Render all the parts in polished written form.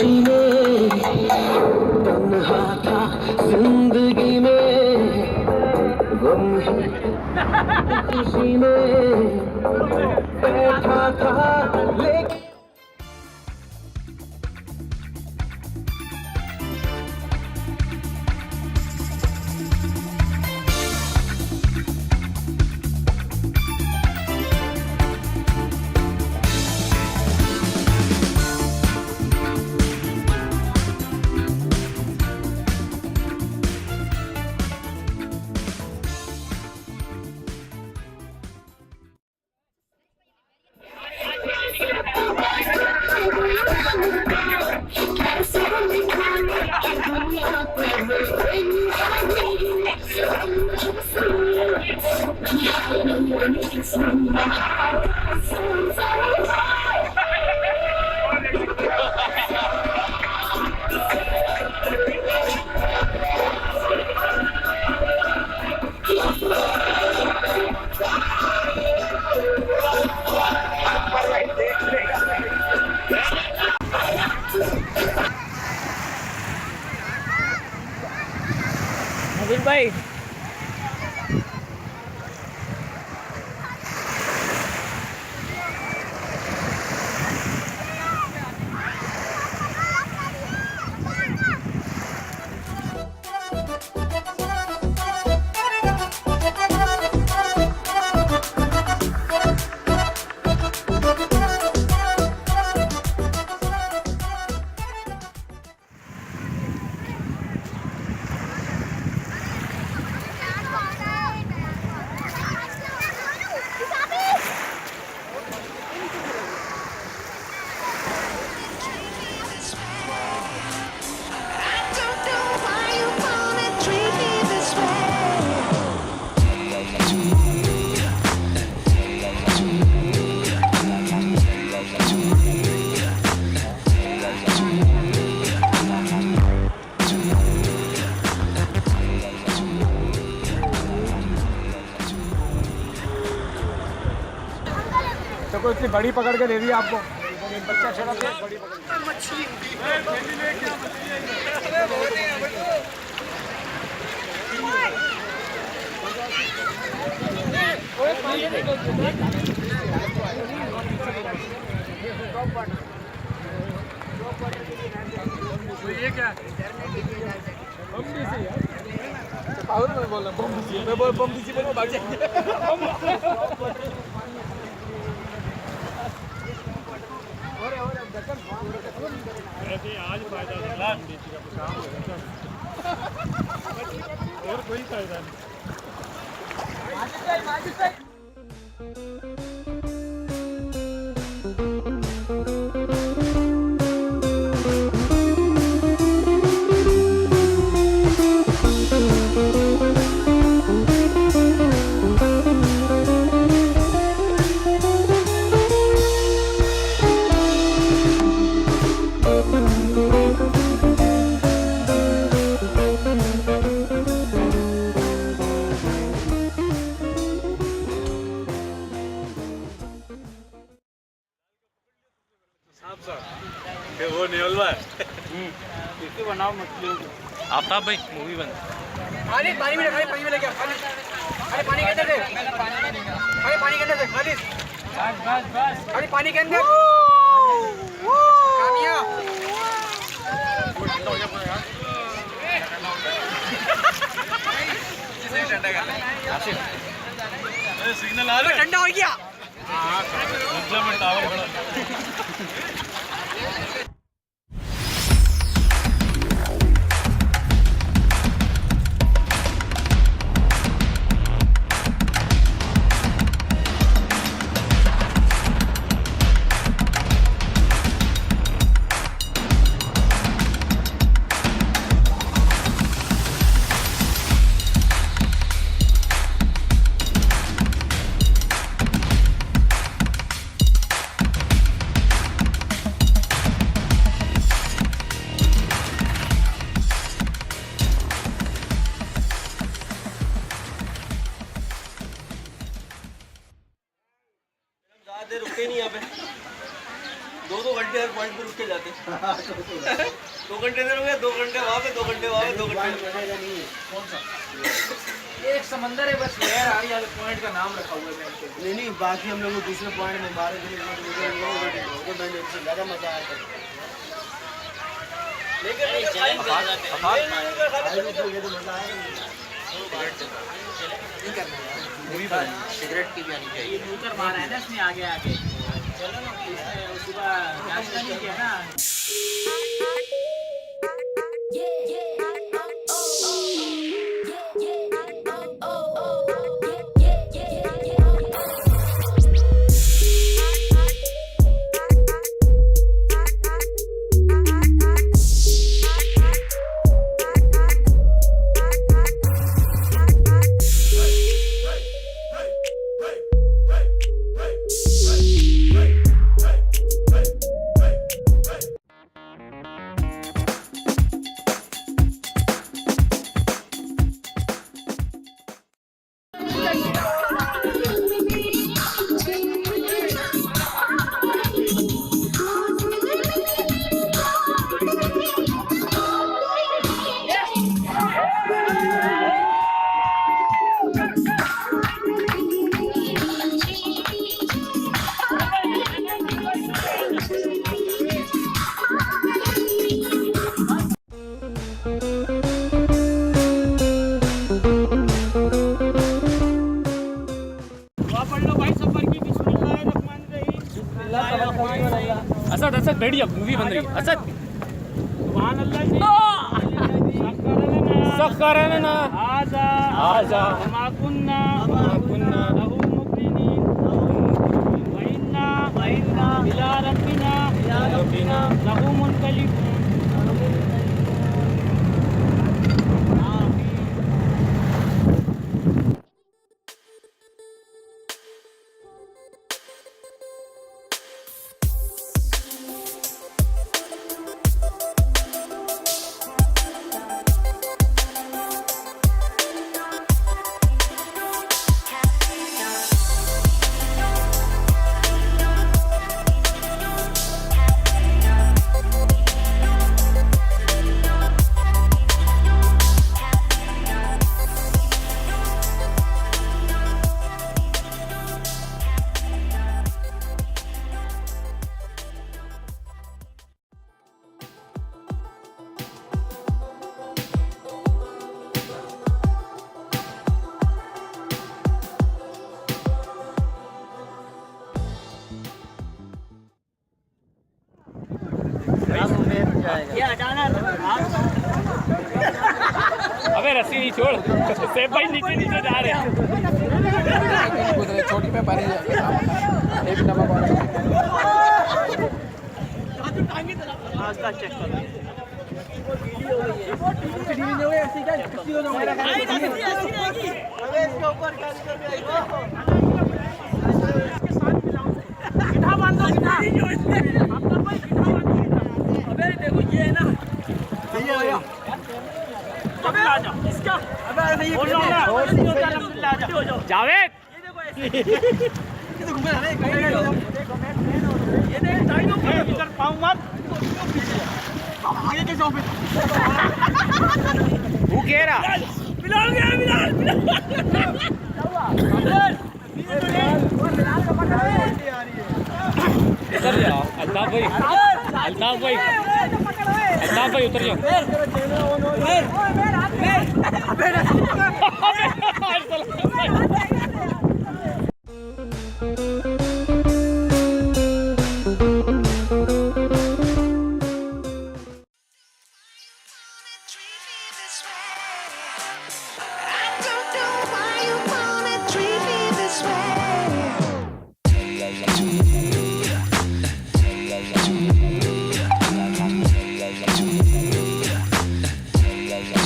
खुशी में तन्हा था जिंदगी में गम है खुशी में बैठा था लेकिन भाई तो इतनी बड़ी पकड़ के दे दी आपको बच्चा छोड़ा तो बड़ी पकड़ ये क्या पावर में बोल रहा हूँ मैं बोल बम डीसी बोल भाग जाएंगे आज फायदा और कोई फायदा नहीं वो निकलवा कैसे बनाओ मछलियों को आफ्ताब भाई मूवी बंद खाली पानी में खाली पानी में लेके खाली खाली पानी के अंदर से खाली पानी के अंदर से खाली बस खाली पानी के अंदर कामिया सिग्नल आ रहा है ठंडा हो गया में टावर खड़ा पॉइंट पे रुक के जाते 2 घंटे इधर हो गए 2 घंटे वहाँ पे 2 घंटे वहाँ पे 2 घंटे कौन सा एक समंदर है बस लहर आ रही है पॉइंट का नाम रखा हुआ है नहीं नहीं बाकी हम लोग दूसरे पॉइंट में मारे थे ज़्यादा मजा आया सिगरेट की भी आनी चाहिए ऊपर मारा है ना इसने आगे आगे चलो ना इसने सुबह नाश्ता नहीं किया ना असद असद बैठ जा मूवी बन रही असद सखरना आजा आजा माकुन्ना माकुन्ना लहू मुक्रिनीन वइन्ना वइन्ना इला रब्बिना लहू मुनकलिबून अबे रस्सी नहीं छोड़ सेब भाई नीचे नीचे जा रहे हैं छोटी पे पानी एक डब्बा पानी चेक कर देखो ये है ना जावेद वो कह रहा बिलाल गया बिलाल उतर जाओ अल्ताफ भाई उतर जाओ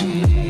Thank you.